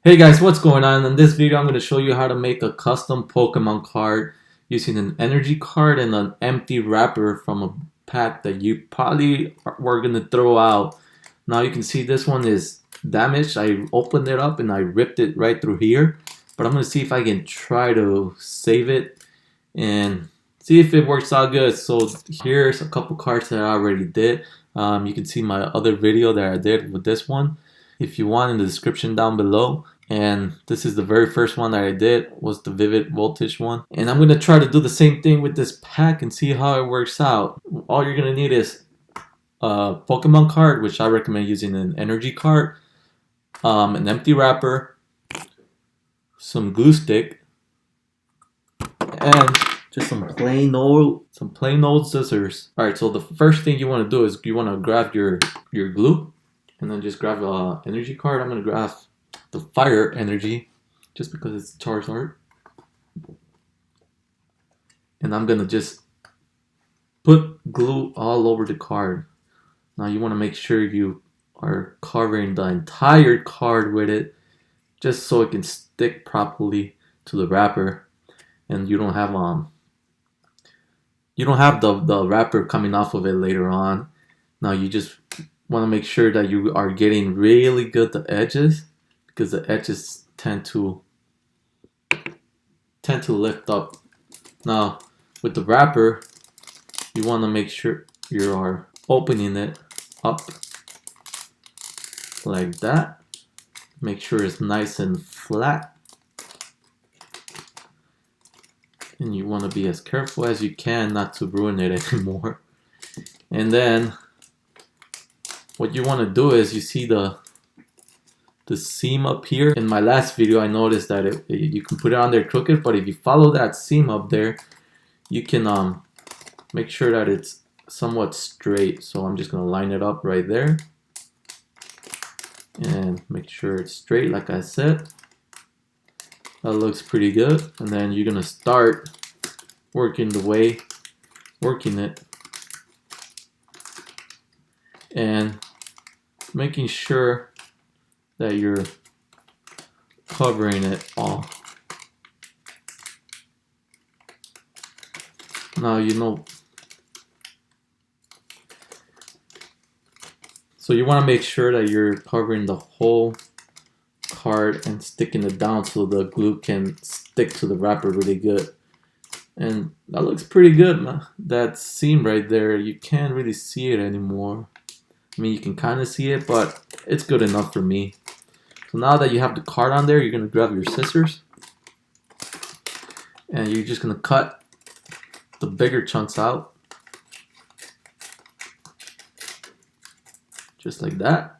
Hey guys, what's going on? In this video, I'm going to show you how to make a custom Pokemon card using an energy card and an empty wrapper from a pack that you probably were going to throw out. Now you can see this one is damaged. I opened it up and I ripped it right through here. But I'm going to see if I can try to save it and see if it works out good. So here's a couple cards that I already did. You can see my other video that I did with this one if you want in the description down below. And this is the very first one that I did, was the Vivid Voltage one. And I'm going to try to do the same thing with this pack and see how it works out. All you're going to need is a Pokemon card, which I recommend using an energy card, an empty wrapper, some glue stick, and just some plain old scissors. Alright, so the first thing you want to do is you want to grab your glue and then just grab an energy card. I'm going to grab the fire energy just because it's Charizard, and I'm gonna just put glue all over the card. Now you want to make sure you are covering the entire card with it just so it can stick properly to the wrapper and you don't have the wrapper coming off of it later on. Now you just want to make sure that you are getting really good the edges, because the edges tend to lift up. Now with the wrapper, you want to make sure you are opening it up like that. Make sure it's nice and flat, and you want to be as careful as you can not to ruin it anymore. And then what you want to do is, you see the seam up here. In my last video, I noticed that you can put it on there crooked, but if you follow that seam up there, you can make sure that it's somewhat straight. So I'm just gonna line it up right there and make sure it's straight like I said. That looks pretty good. And then you're gonna start working it and making sure that you're covering it all. Now so you want to make sure that you're covering the whole card and sticking it down so the glue can stick to the wrapper really good. And that looks pretty good, man. That seam right there, you can't really see it anymore. I mean, you can kind of see it, but it's good enough for me. So now that you have the card on there, you're going to grab your scissors and you're just going to cut the bigger chunks out. Just like that.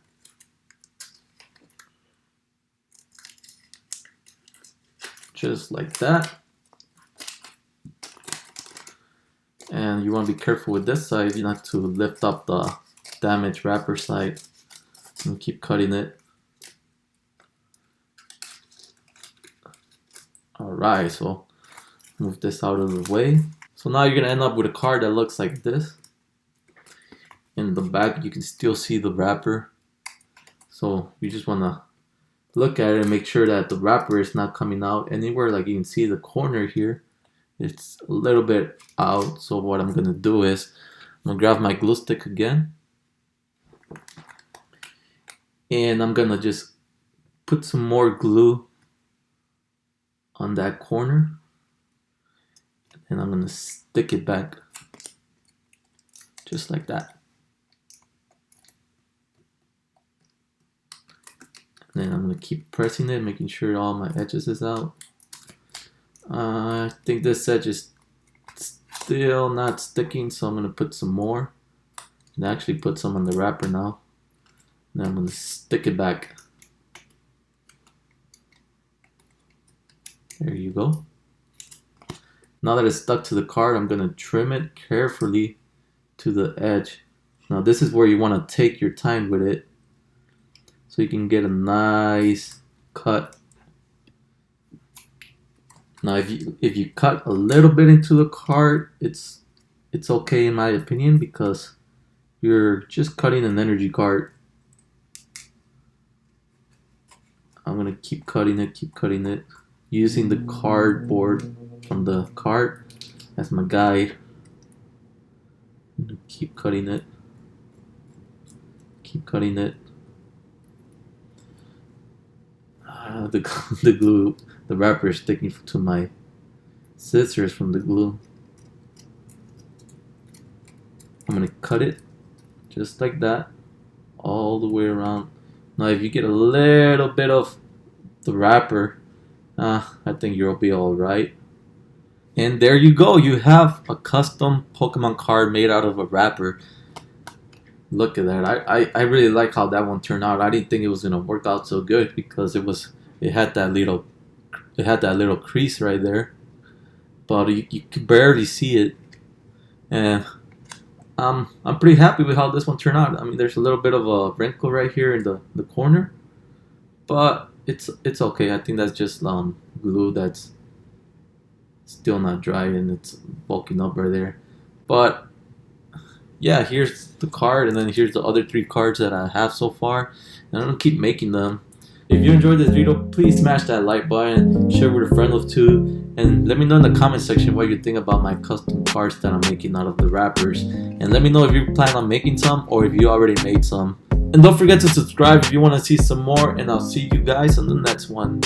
Just like that. And you want to be careful with this side, not to lift up the damaged wrapper side. And keep cutting it. Alright, so move this out of the way. So now you're going to end up with a card that looks like this. In the back you can still see the wrapper. So you just want to look at it and make sure that the wrapper is not coming out anywhere. Like you can see the corner here, it's a little bit out. So what I'm going to do is, I'm going to grab my glue stick again. And I'm going to just put some more glue on that corner, and I'm gonna stick it back just like that. And then I'm gonna keep pressing it, making sure all my edges is out. I think this edge is still not sticking, so I'm gonna put some more and actually put some on the wrapper now. And then I'm gonna stick it back. There you go. Now that it's stuck to the card, I'm going to trim it carefully to the edge. Now this is where you want to take your time with it so you can get a nice cut. Now if you cut a little bit into the card, it's okay in my opinion, because you're just cutting an energy card. I'm gonna keep cutting it, using the cardboard from the cart as my guide. I'm gonna keep cutting it. The glue, the wrapper is sticking to my scissors from the glue. I'm gonna cut it just like that, all the way around. Now, if you get a little bit of the wrapper, I think you'll be all right. And there you go. You have a custom Pokemon card made out of a wrapper. Look at that. I really like how that one turned out. I didn't think it was gonna work out so good because it had that little crease right there, but you could barely see it. And I'm pretty happy with how this one turned out. I mean, there's a little bit of a wrinkle right here in the corner, but it's okay. I think that's just glue that's still not dry and it's bulking up right there. But yeah, here's the card, and then here's the other 3 cards that I have so far, and I'm gonna keep making them. If you enjoyed this video, please smash that like button, share with a friend or two, and let me know in the comment section what you think about my custom cards that I'm making out of the wrappers. And let me know if you plan on making some or if you already made some. And don't forget to subscribe if you want to see some more, and I'll see you guys on the next one.